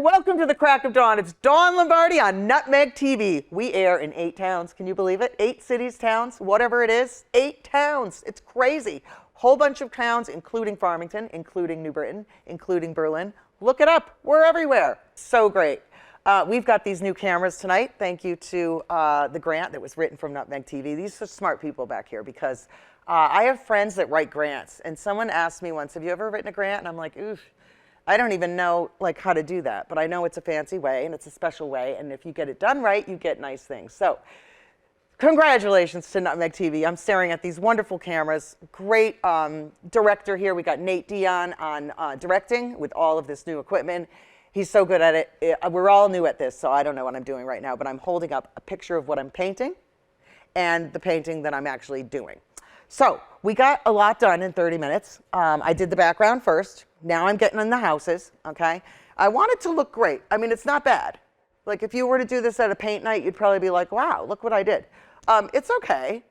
Welcome to the Crack of Dawn. It's Dawn Lombardi on Nutmeg TV. We air in 8 towns. Can you believe it? 8 cities, towns, whatever it is. 8 towns. It's crazy. Whole bunch of towns, including Farmington, including New Britain, including Berlin. Look it up. We're everywhere. So great. We've got these new cameras tonight. Thank you to the grant that was written from Nutmeg TV. These are smart people back here because I have friends that write grants. And someone asked me once, have you ever written a grant? And I'm like, oof. I don't even know how to do that, but I know it's a fancy way and it's a special way, and if you get it done right, you get nice things. So congratulations to Nutmeg TV. I'm staring at these wonderful cameras. Great director here. We got Nate Dion on directing with all of this new equipment. He's so good at it. We're all new at this, so I don't know what I'm doing right now, but I'm holding up a picture of what I'm painting and the painting that I'm actually doing. So we got a lot done in 30 minutes. I did the background first. Now I'm getting in the houses, okay? I want it to look great. I mean, it's not bad. Like if you were to do this at a paint night, you'd probably be like, wow, look what I did. It's okay.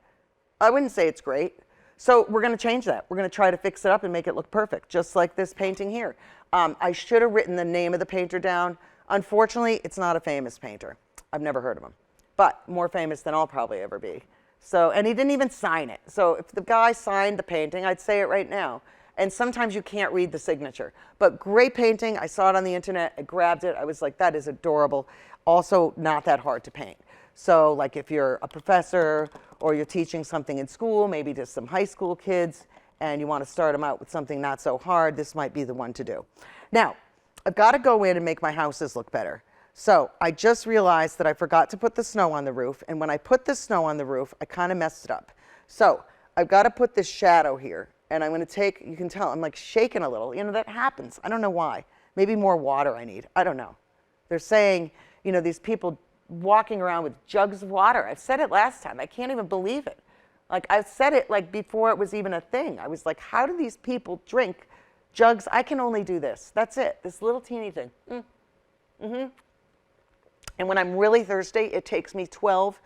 I wouldn't say it's great. So we're gonna change that. We're gonna try to fix it up and make it look perfect, just like this painting here. I should have written the name of the painter down. Unfortunately, it's not a famous painter. I've never heard of him, but more famous than I'll probably ever be. So, and he didn't even sign it. So if the guy signed the painting, I'd say it right now. And sometimes you can't read the signature. But great painting. I saw it on the internet. I grabbed it. I was like, that is adorable. Also not that hard to paint. So like if you're a professor or you're teaching something in school, maybe to some high school kids, and you want to start them out with something not so hard, this might be the one to do. Now, I've got to go in and make my houses look better. So I just realized that I forgot to put the snow on the roof. And when I put the snow on the roof, I kind of messed it up. So I've got to put this shadow here. And I'm going to take, you can tell, I'm like shaking a little. You know, that happens. I don't know why. Maybe more water I need. I don't know. They're saying, you know, these people walking around with jugs of water. I've said it last time. I can't even believe it. Like, I've said it like before it was even a thing. I was like, how do these people drink jugs? I can only do this. That's it. This little teeny thing. And when I'm really thirsty, it takes me 12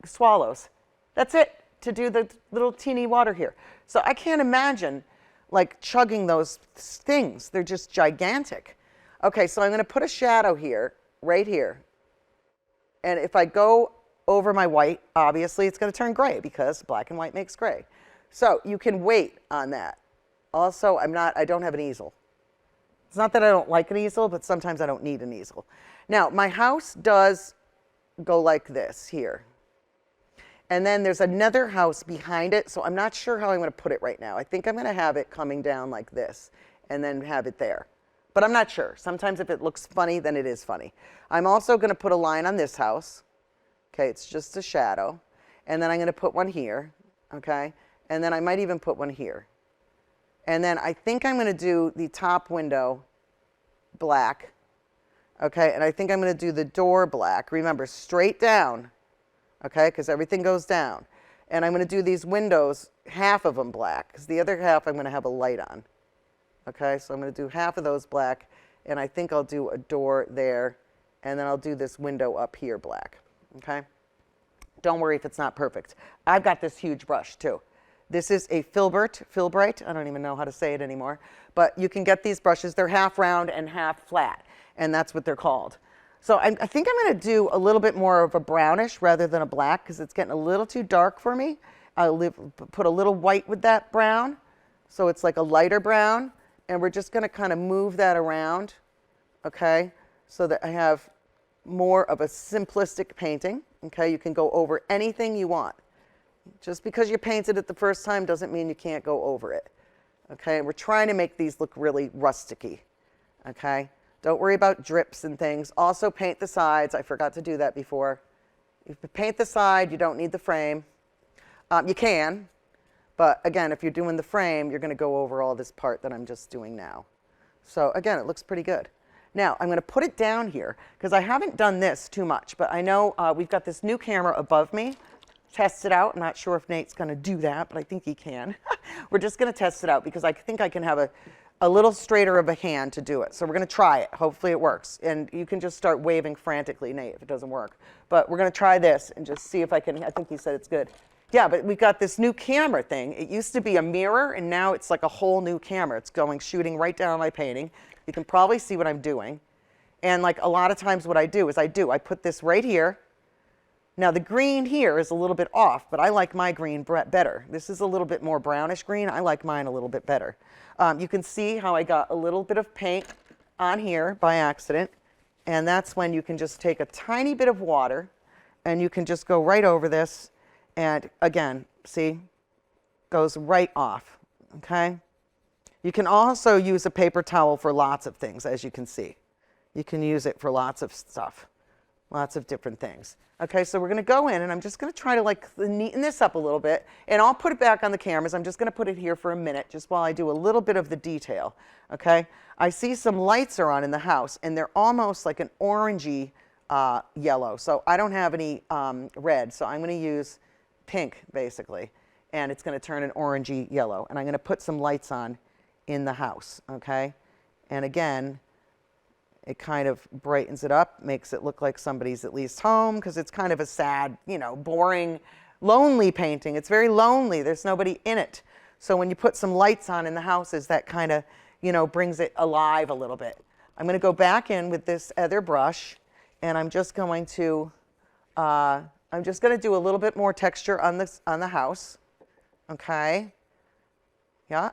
swallows. That's it, to do the little teeny water here. So I can't imagine like chugging those things. They're just gigantic. Okay, so I'm going to put a shadow here, right here. And if I go over my white, obviously it's going to turn gray because black and white makes gray. So you can wait on that. Also, I don't have an easel. It's not that I don't like an easel, but sometimes I don't need an easel. Now, my house does go like this here. And then there's another house behind it, so I'm not sure how I'm going to put it right now. I think I'm going to have it coming down like this and then have it there. But I'm not sure. Sometimes if it looks funny, then it is funny. I'm also going to put a line on this house. Okay, it's just a shadow. And then I'm going to put one here, okay? And then I might even put one here. And then I think I'm going to do the top window black, okay? And I think I'm going to do the door black. Remember, straight down. Okay, because everything goes down. And I'm going to do these windows, half of them black, because the other half I'm going to have a light on. Okay, so I'm going to do half of those black, and I think I'll do a door there, and then I'll do this window up here black. Okay? Don't worry if it's not perfect. I've got this huge brush, too. This is a Filbert, I don't even know how to say it anymore, but you can get these brushes. They're half round and half flat, and that's what they're called. So I think I'm going to do a little bit more of a brownish rather than a black because it's getting a little too dark for me. I'll put a little white with that brown, so it's like a lighter brown. And we're just going to kind of move that around, okay, so that I have more of a simplistic painting. Okay, you can go over anything you want. Just because you painted it the first time doesn't mean you can't go over it. Okay, and we're trying to make these look really rusticy. Okay. Don't worry about drips and things. Also paint the sides. I forgot to do that before. If you paint the side, you don't need the frame. You can, but again, if you're doing the frame, you're going to go over all this part that I'm just doing now. So again, it looks pretty good. Now, I'm going to put it down here because I haven't done this too much, but I know we've got this new camera above me. Test it out. I'm not sure if Nate's going to do that, but I think he can. We're just going to test it out because I think I can have a little straighter of a hand to do it. So we're going to try it. Hopefully it works. And you can just start waving frantically, Nate, if it doesn't work. But we're going to try this and just see if I can. I think he said it's good. Yeah, but we've got this new camera thing. It used to be a mirror, and now it's like a whole new camera. It's shooting right down my painting. You can probably see what I'm doing. And like a lot of times what I do is I put this right here. Now the green here is a little bit off, but I like my green better. This is a little bit more brownish green. I like mine a little bit better. You can see how I got a little bit of paint on here by accident. And that's when you can just take a tiny bit of water and you can just go right over this. And again, see, goes right off, okay? You can also use a paper towel for lots of things, as you can see. You can use it for lots of stuff, lots of different things. Okay, so we're going to go in, and I'm just going to try to like neaten this up a little bit, and I'll put it back on the cameras. I'm just going to put it here for a minute, just while I do a little bit of the detail. Okay, I see some lights are on in the house, and they're almost like an orangey yellow. So I don't have any red, so I'm going to use pink basically, and it's going to turn an orangey yellow. And I'm going to put some lights on in the house. Okay, and again, it kind of brightens it up, makes it look like somebody's at least home, because it's kind of a sad, you know, boring, lonely painting. It's very lonely. There's nobody in it. So when you put some lights on in the houses, that kind of, you know, brings it alive a little bit. I'm going to go back in with this other brush, and I'm just going to do a little bit more texture on the house. Okay. Yeah.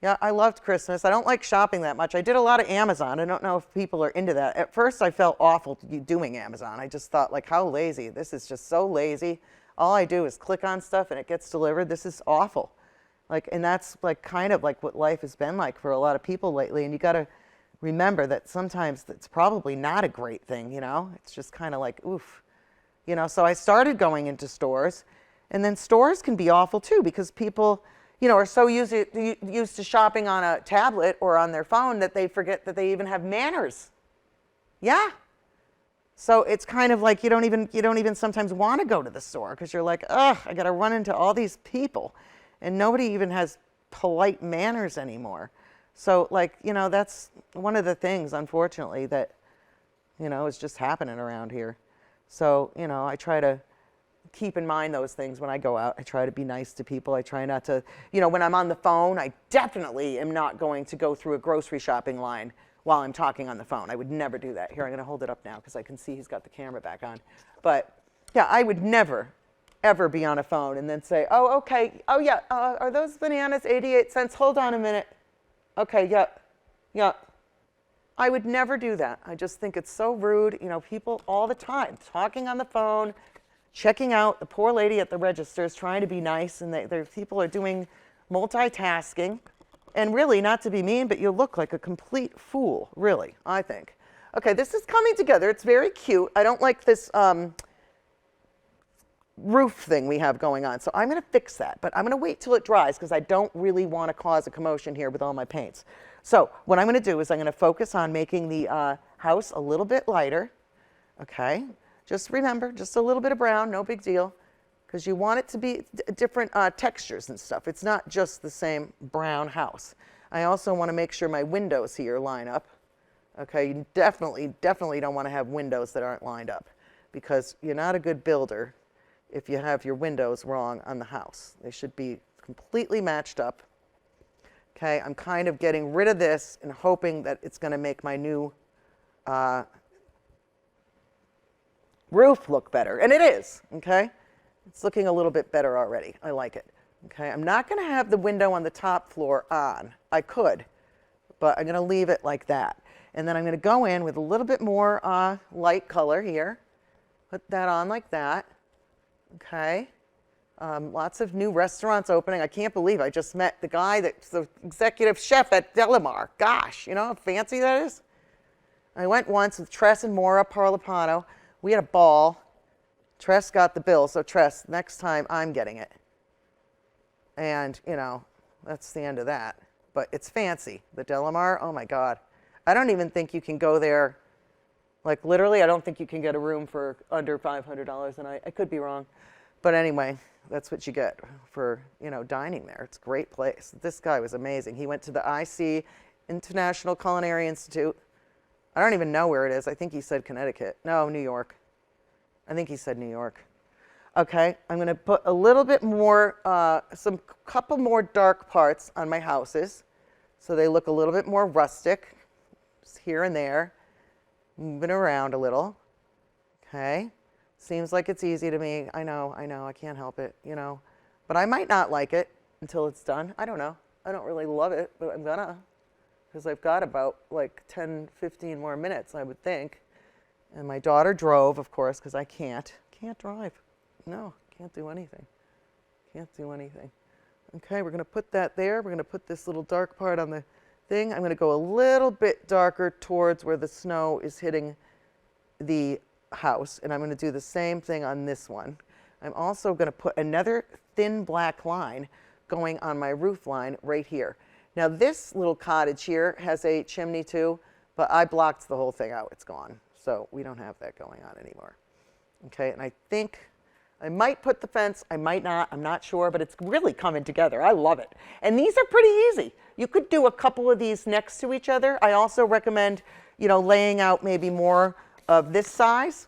Yeah, I loved Christmas. I don't like shopping that much. I did a lot of Amazon. I don't know if people are into that. At first, I felt awful doing Amazon. I just thought, like, how lazy. This is just so lazy. All I do is click on stuff and it gets delivered. This is awful. Like, and that's like kind of like what life has been like for a lot of people lately. And you got to remember that sometimes it's probably not a great thing, you know? It's just kind of like, oof. You know, so I started going into stores. And then stores can be awful too, because people, you know, are so used to shopping on a tablet or on their phone that they forget that they even have manners. Yeah. So it's kind of like you don't even sometimes want to go to the store, because you're like, ugh, I got to run into all these people, and nobody even has polite manners anymore. So like, you know, that's one of the things, unfortunately, that, you know, is just happening around here. So, you know, I try to keep in mind those things when I go out. I try to be nice to people. I try not to, you know, when I'm on the phone, I definitely am not going to go through a grocery shopping line while I'm talking on the phone. I would never do that. Here, I'm going to hold it up now because I can see he's got the camera back on. But yeah, I would never, ever be on a phone and then say, oh, okay, oh yeah, are those bananas 88 cents? Hold on a minute. Okay, yeah, yeah. I would never do that. I just think it's so rude. You know, people all the time talking on the phone, checking out. The poor lady at the register is trying to be nice, and people are doing multitasking. And really, not to be mean, but you look like a complete fool, really, I think. Okay, this is coming together. It's very cute. I don't like this roof thing we have going on, so I'm going to fix that. But I'm going to wait till it dries, because I don't really want to cause a commotion here with all my paints. So what I'm going to do is I'm going to focus on making the house a little bit lighter. Okay. Just remember, just a little bit of brown, no big deal, because you want it to be different textures and stuff. It's not just the same brown house. I also want to make sure my windows here line up. Okay, you definitely don't want to have windows that aren't lined up, because you're not a good builder if you have your windows wrong on the house. They should be completely matched up. Okay, I'm kind of getting rid of this and hoping that it's going to make my new roof look better. And it is, okay? It's looking a little bit better already. I like it. Okay, I'm not going to have the window on the top floor on. I could, but I'm going to leave it like that. And then I'm going to go in with a little bit more light color here. Put that on like that. Okay. Lots of new restaurants opening. I can't believe I just met the guy that's the executive chef at Delamar. Gosh, you know how fancy that is? I went once with Tress and Maura Parlapano. We had a ball. Tress got the bill, so Tress, next time I'm getting it. And, you know, that's the end of that. But it's fancy. The Delamar, oh my God. I don't even think you can go there. Like, literally, I don't think you can get a room for under $500 a night. I could be wrong. But anyway, that's what you get for, you know, dining there. It's a great place. This guy was amazing. He went to the IC, International Culinary Institute. I don't even know where it is. I think he said Connecticut. No, New York. I think he said New York. Okay, I'm going to put a little bit more, couple more dark parts on my houses so they look a little bit more rustic. just here and there, moving around a little. Okay, seems like it's easy to me. I know, I can't help it, you know. But I might not like it until it's done. I don't know. I don't really love it, but I'm gonna, because I've got about like 10, 15 more minutes, I would think. And my daughter drove, of course, because I can't drive. No, can't do anything. Can't do anything. Okay, we're gonna put that there. We're gonna put this little dark part on the thing. I'm gonna go a little bit darker towards where the snow is hitting the house, and I'm going to do the same thing on this one. I'm also going to put another thin black line going on my roof line right here. Now this little cottage here has a chimney too, but I blocked the whole thing out. It's gone, so we don't have that going on anymore. Okay, and I think I might put the fence, I might not, I'm not sure, but it's really coming together. I love it. And these are pretty easy. You could do a couple of these next to each other. I also recommend, you know, laying out maybe more of this size,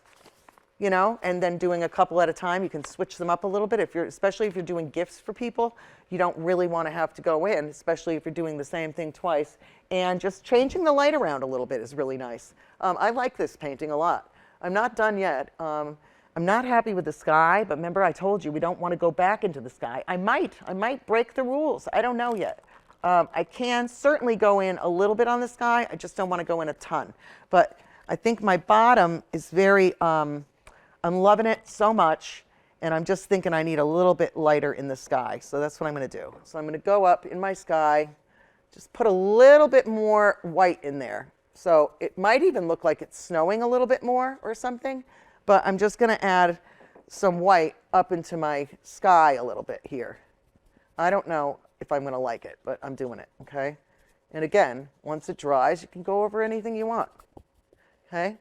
you know, and then doing a couple at a time. You can switch them up a little bit, especially if you're doing gifts for people. You don't really want to have to go in, especially if you're doing the same thing twice. And just changing the light around a little bit is really nice. I like this painting a lot. I'm not done yet. I'm not happy with the sky, but remember I told you we don't want to go back into the sky. I might break the rules. I don't know yet. I can certainly go in a little bit on the sky. I just don't want to go in a ton. But I think my bottom is very, I'm loving it so much, and I'm just thinking I need a little bit lighter in the sky. So that's what I'm going to do. So I'm going to go up in my sky, just put a little bit more white in there. So it might even look like it's snowing a little bit more or something, but I'm just going to add some white up into my sky a little bit here. I don't know if I'm going to like it, but I'm doing it, okay? And again, once it dries, you can go over anything you want. Okay,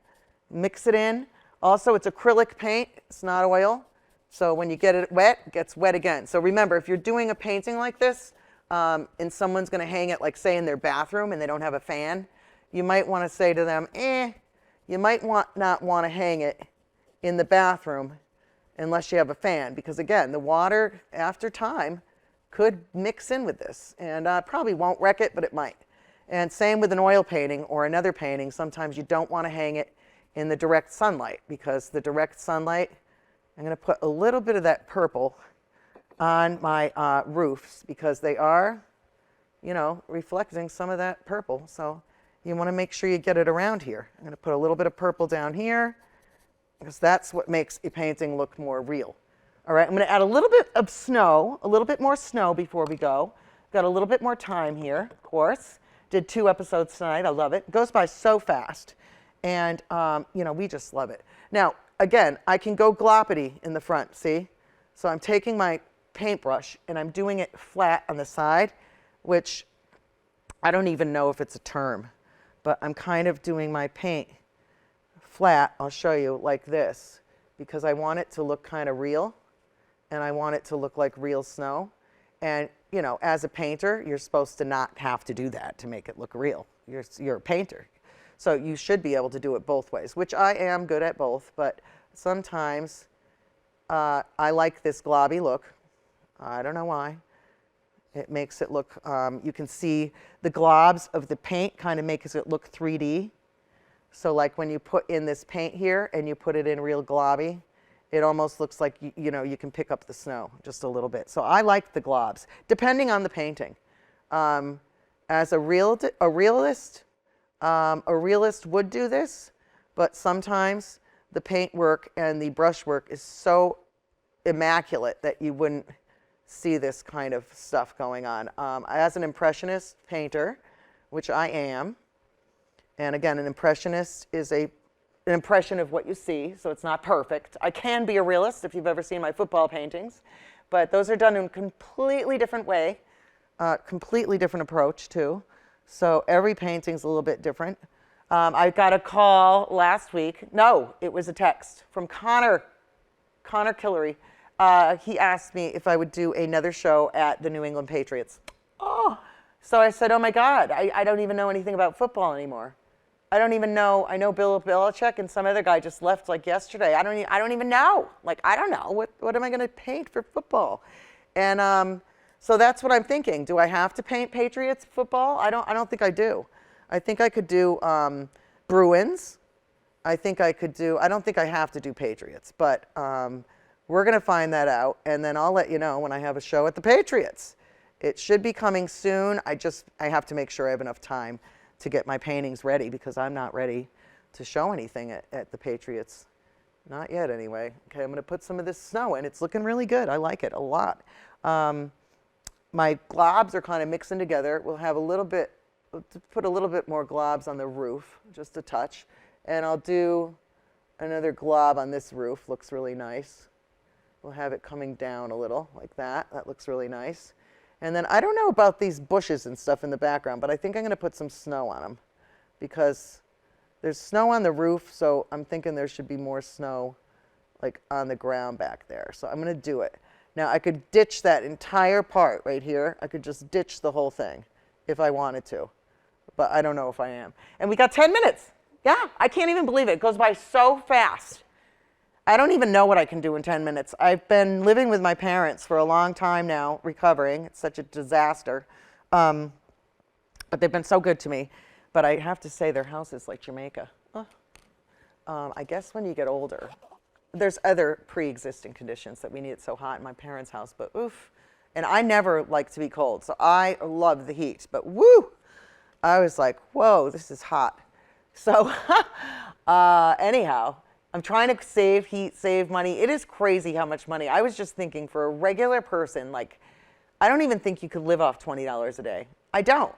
mix it in. Also, it's acrylic paint, it's not oil. So when you get it wet, it gets wet again. So remember, if you're doing a painting like this, and someone's going to hang it, like say in their bathroom and they don't have a fan, you might want to say to them, you might not want to hang it in the bathroom unless you have a fan. Because again, the water, after time, could mix in with this. And probably won't wreck it, but it might. And same with an oil painting or another painting. Sometimes you don't want to hang it in the direct sunlight, because the direct sunlight, I'm going to put a little bit of that purple on my roofs, because they are, you know, reflecting some of that purple. So you want to make sure you get it around here. I'm going to put a little bit of purple down here, because that's what makes a painting look more real. All right, I'm going to add a little bit of snow, a little bit more snow before we go. Got a little bit more time here, of course. Did 2 episodes tonight. I love it. It goes by so fast. And, you know, we just love it. Now, again, I can go gloppity in the front, see? So I'm taking my paintbrush and I'm doing it flat on the side, which I don't even know if it's a term, but I'm kind of doing my paint flat, I'll show you, like this, because I want it to look kind of real, and I want it to look like real snow. And, you know, as a painter, you're supposed to not have to do that to make it look real. You're a painter. So you should be able to do it both ways, which I am good at both, but sometimes I like this globby look. I don't know why. It makes it look, you can see the globs of the paint kind of makes it look 3D. So like when you put in this paint here and you put it in real globby, it almost looks like, you know, you can pick up the snow just a little bit. So I like the globs, depending on the painting. As a realist would do this, but sometimes the paint work and the brush work is so immaculate that you wouldn't see this kind of stuff going on. As an impressionist painter, which I am, and again, an impressionist is an impression of what you see, so it's not perfect. I can be a realist if you've ever seen my football paintings, but those are done in a completely different way, completely different approach too. So every painting's a little bit different. I got a call last week. No, it was a text from Connor Killery. He asked me if I would do another show at the New England Patriots. Oh, so I said, oh my God, I don't even know anything about football anymore. I don't even know. I know Bill Belichick and some other guy just left like yesterday. I don't even know. Like, I don't know. What am I going to paint for football? And so that's what I'm thinking. Do I have to paint Patriots football? I don't think I do. I think I could do Bruins. I think I could do, I don't think I have to do Patriots, but we're going to find that out, and then I'll let you know when I have a show at the Patriots. It should be coming soon. I have to make sure I have enough time to get my paintings ready, because I'm not ready to show anything at the Patriots. Not yet, anyway. Okay, I'm going to put some of this snow in. It's looking really good. I like it a lot. My globs are kind of mixing together. We'll have a little bit, put a little bit more globs on the roof, just a touch. And I'll do another glob on this roof. Looks really nice. We'll have it coming down a little like that. That looks really nice. And then I don't know about these bushes and stuff in the background, but I think I'm going to put some snow on them, because there's snow on the roof, so I'm thinking there should be more snow like on the ground back there. So I'm going to do it. Now I could ditch that entire part right here. I could just ditch the whole thing if I wanted to, but I don't know if I am. And we got 10 minutes. Yeah, I can't even believe it. It goes by so fast. I don't even know what I can do in 10 minutes. I've been living with my parents for a long time now, recovering. It's such a disaster. But they've been so good to me. But I have to say, their house is like Jamaica. I guess when you get older, there's other pre-existing conditions that we need it so hot in my parents' house, but oof. And I never like to be cold, so I love the heat. But woo, I was like, whoa, this is hot. So anyhow, I'm trying to save heat, save money. It is crazy how much money. I was just thinking, for a regular person, like, I don't even think you could live off $20 a day. I don't.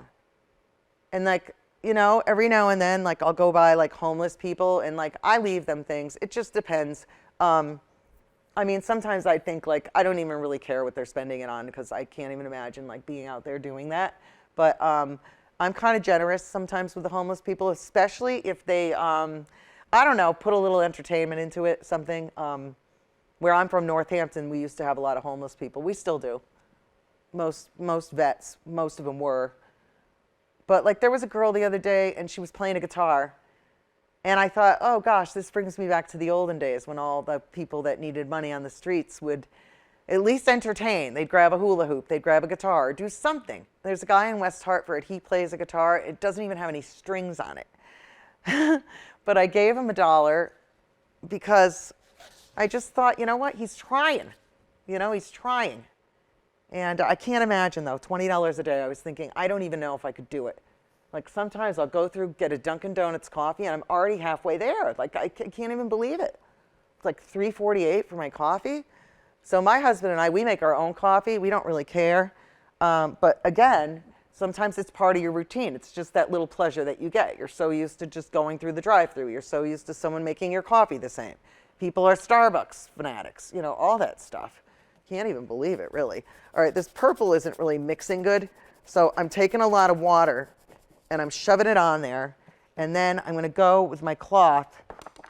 And like, you know, every now and then, like, I'll go by like homeless people and like I leave them things. It just depends. I mean, sometimes I think like I don't even really care what they're spending it on, because I can't even imagine like being out there doing that. But I'm kind of generous sometimes with the homeless people, especially if they, I don't know, put a little entertainment into it, something. Where I'm from, Northampton, we used to have a lot of homeless people. We still do. Most vets, most of them were. But like there was a girl the other day and she was playing a guitar. And I thought, oh gosh, this brings me back to the olden days when all the people that needed money on the streets would at least entertain. They'd grab a hula hoop, they'd grab a guitar, do something. There's a guy in West Hartford, he plays a guitar. It doesn't even have any strings on it. But I gave him $1 because I just thought, you know what, he's trying. You know, he's trying. And I can't imagine, though, $20 a day. I was thinking, I don't even know if I could do it. Like sometimes I'll go through, get a Dunkin' Donuts coffee, and I'm already halfway there. Like I can't even believe it. It's like $3.48 for my coffee. So my husband and I, we make our own coffee. We don't really care. But again, sometimes it's part of your routine. It's just that little pleasure that you get. You're so used to just going through the drive-thru. You're so used to someone making your coffee the same. People are Starbucks fanatics, you know, all that stuff. Can't even believe it, really. All right, this purple isn't really mixing good. So I'm taking a lot of water and I'm shoving it on there. And then I'm going to go with my cloth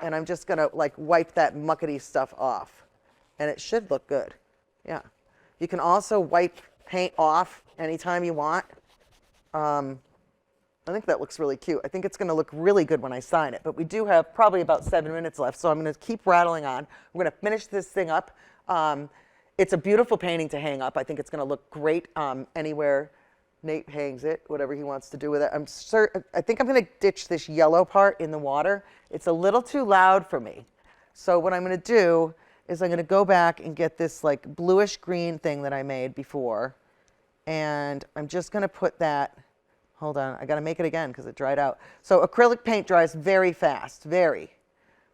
and I'm just going to like wipe that muckety stuff off. And it should look good. Yeah. You can also wipe paint off anytime you want. I think that looks really cute. I think it's going to look really good when I sign it. But we do have probably about 7 minutes left, so I'm going to keep rattling on. We're going to finish this thing up. It's a beautiful painting to hang up. I think it's going to look great anywhere Nate hangs it, whatever he wants to do with it. I think I'm going to ditch this yellow part in the water. It's a little too loud for me. So what I'm going to do is I'm going to go back and get this like bluish green thing that I made before. And I'm just going to put that, hold on, I got to make it again because it dried out. So acrylic paint dries very fast, very.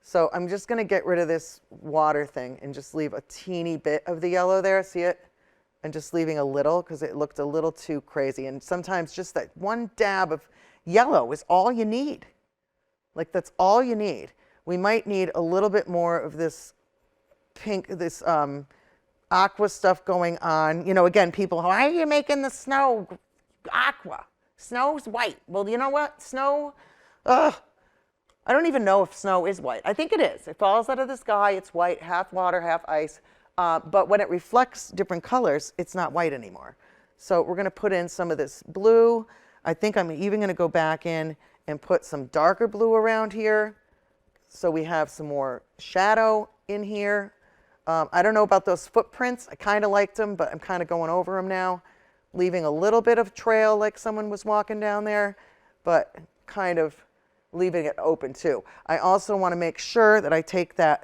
So I'm just going to get rid of this water thing and just leave a teeny bit of the yellow there, see it? And just leaving a little because it looked a little too crazy. And sometimes just that one dab of yellow is all you need. Like that's all you need. We might need a little bit more of this pink, this aqua stuff going on. You know, again, people, why are you making the snow aqua? Snow's white. Well, you know what? Snow, I don't even know if snow is white. I think it is. It falls out of the sky. It's white, half water, half ice. But when it reflects different colors, it's not white anymore. So we're going to put in some of this blue. I think I'm even going to go back in and put some darker blue around here. So we have some more shadow in here. I don't know about those footprints. I kind of liked them, but I'm kind of going over them now, leaving a little bit of trail like someone was walking down there. But kind of leaving it open too. I also want to make sure that I take the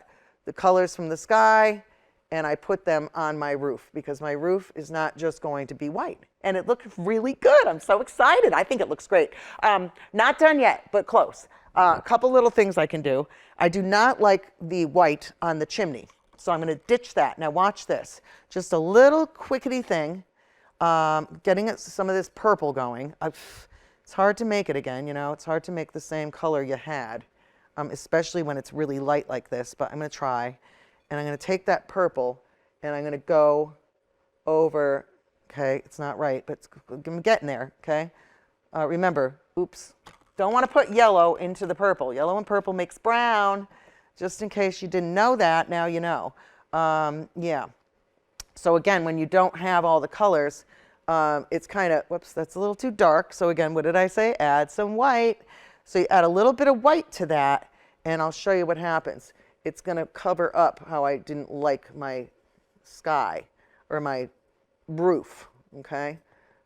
colors from the sky and I put them on my roof, because my roof is not just going to be white. And it looks really good. I'm so excited. I think it looks great. Not done yet, but close. A couple little things I can do. I do not like the white on the chimney, so I'm going to ditch that. Now watch this. Just a little quickety thing, getting some of this purple going. It's hard to make it again, you know. It's hard to make the same color you had, especially when it's really light like this, but I'm going to try. And I'm going to take that purple and I'm going to go over, okay, it's not right, but I'm getting there, okay? Remember, oops, don't want to put yellow into the purple. Yellow and purple makes brown, just in case you didn't know that, now you know. Yeah. So again, when you don't have all the colors, it's kind of, whoops, that's a little too dark. So again, what did I say? Add some white. So you add a little bit of white to that, and I'll show you what happens. It's going to cover up how I didn't like my sky or my roof, okay?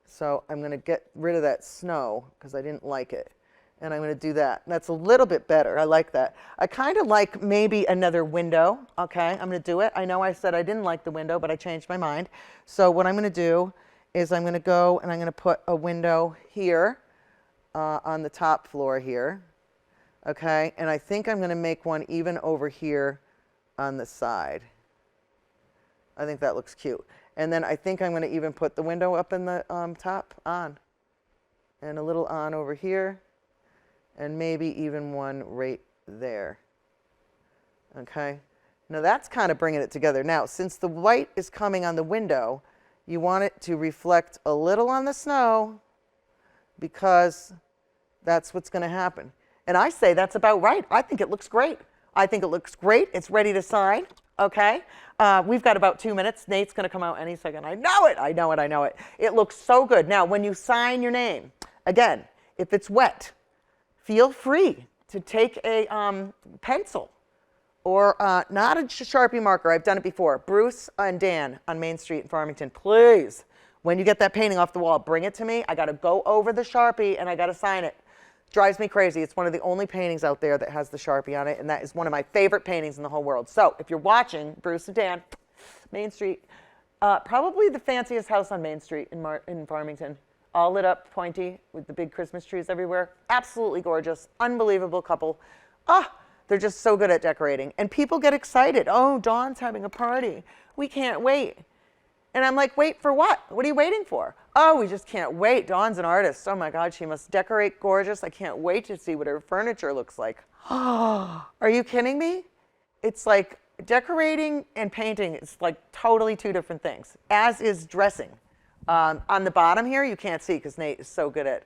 So I'm going to get rid of that snow because I didn't like it. And I'm going to do that. That's a little bit better. I like that. I kind of like maybe another window, okay? I'm going to do it. I know I said I didn't like the window, but I changed my mind. So what I'm going to do is I'm going to go and I'm going to put a window here on the top floor here. Okay, and I think I'm going to make one even over here on the side. I think that looks cute. And then I think I'm going to even put the window up in the top on. And a little on over here. And maybe even one right there. Okay, now that's kind of bringing it together. Now, since the white is coming on the window, you want it to reflect a little on the snow, because that's what's going to happen. And I say that's about right. I think it looks great. I think it looks great. It's ready to sign, okay? We've got about 2 minutes. Nate's going to come out any second. I know it. I know it. I know it. It looks so good. Now, when you sign your name, again, if it's wet, feel free to take a pencil or not a Sharpie marker. I've done it before. Bruce and Dan on Main Street in Farmington, please, when you get that painting off the wall, bring it to me. I got to go over the Sharpie and I got to sign it. Drives me crazy. It's one of the only paintings out there that has the Sharpie on it, and that is one of my favorite paintings in the whole world. So if you're watching, Bruce and Dan, Main Street, probably the fanciest house on Main Street in Farmington. All lit up, pointy, with the big Christmas trees everywhere. Absolutely gorgeous, unbelievable couple. They're just so good at decorating. And people get excited. Oh, Dawn's having a party. We can't wait. And I'm like, wait for what? What are you waiting for? Oh, we just can't wait. Dawn's an artist. Oh my God, she must decorate gorgeous. I can't wait to see what her furniture looks like. Are you kidding me? It's like decorating and painting is like totally two different things, as is dressing. On the bottom here, you can't see because Nate is so good at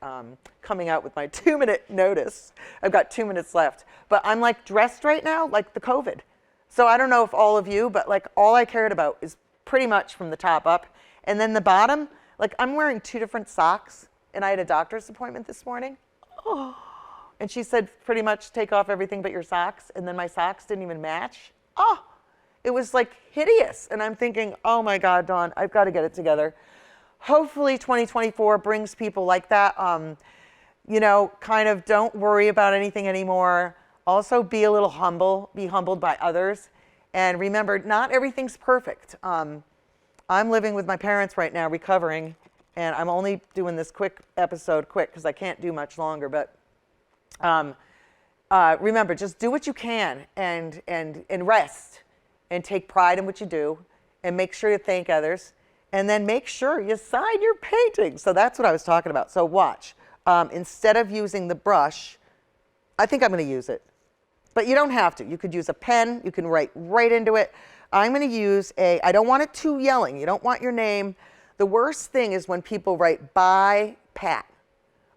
coming out with my 2-minute notice. I've got 2 minutes left. But I'm like dressed right now like the COVID. So I don't know if all of you, but like all I cared about is pretty much from the top up. And then the bottom, like I'm wearing 2 different socks, and I had a doctor's appointment this morning. Oh. And she said pretty much take off everything but your socks, and then my socks didn't even match. Oh, it was like hideous. And I'm thinking, oh my God, Dawn, I've got to get it together. Hopefully 2024 brings people like that. You know, kind of don't worry about anything anymore. Also be a little humble, be humbled by others. And remember, not everything's perfect. I'm living with my parents right now, recovering, and I'm only doing this quick episode quick because I can't do much longer. But remember, just do what you can and rest and take pride in what you do and make sure you thank others. And then make sure you sign your painting. So that's what I was talking about. So watch. Instead of using the brush, I think I'm going to use it. But you don't have to. You could use a pen. You can write right into it. I'm going to use I don't want it too yelling. You don't want your name. The worst thing is when people write by Pat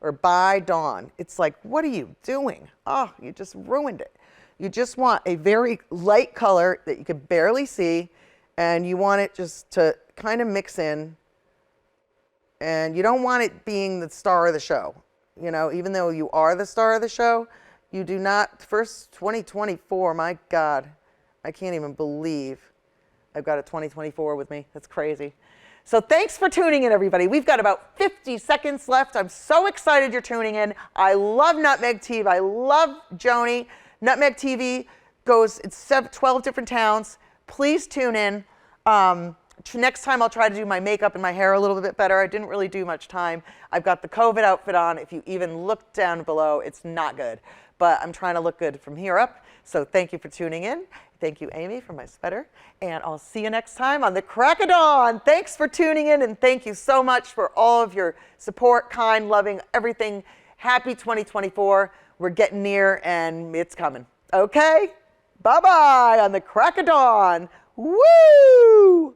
or by Dawn. It's like, what are you doing? Oh, you just ruined it. You just want a very light color that you can barely see, and you want it just to kind of mix in. And you don't want it being the star of the show. You know, even though you are the star of the show, you do not. First 2024, my God, I can't even believe I've got a 2024 with me. That's crazy. So thanks for tuning in, everybody. We've got about 50 seconds left. I'm so excited you're tuning in. I love Nutmeg TV. I love Joni. Nutmeg TV goes, it's 12 different towns. Please tune in. Next time I'll try to do my makeup and my hair a little bit better. I didn't really do much time. I've got the COVID outfit on. If you even look down below, it's not good. But I'm trying to look good from here up. So thank you for tuning in. Thank you, Amy, for my sweater. And I'll see you next time on the Crack of Dawn. Thanks for tuning in, and thank you so much for all of your support, kind, loving, everything. Happy 2024. We're getting near, and it's coming. Okay? Bye-bye on the Crack of Dawn. Woo!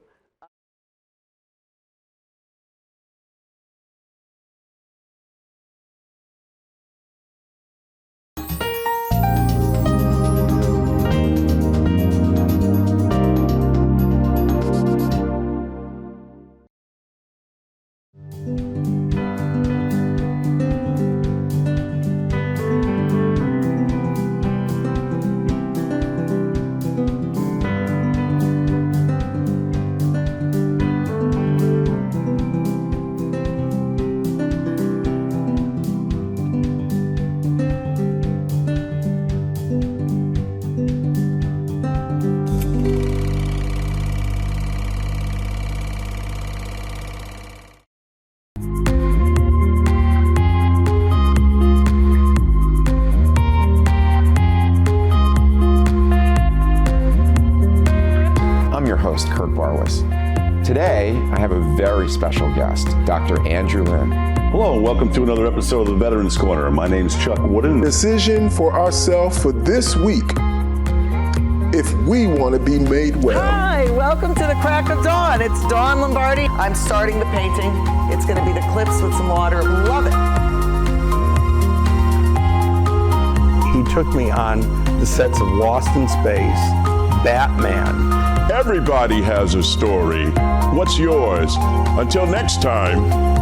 Today, I have a very special guest, Dr. Andrew Lin. Hello, and welcome to another episode of the Veterans Corner. My name is Chuck Wooden. Decision for ourselves for this week, if we want to be made well. Hi, welcome to the Crack of Dawn. It's Dawn Lombardi. I'm starting the painting. It's going to be the clips with some water. Love it. He took me on the sets of Lost in Space, Batman. Everybody has a story. What's yours? Until next time.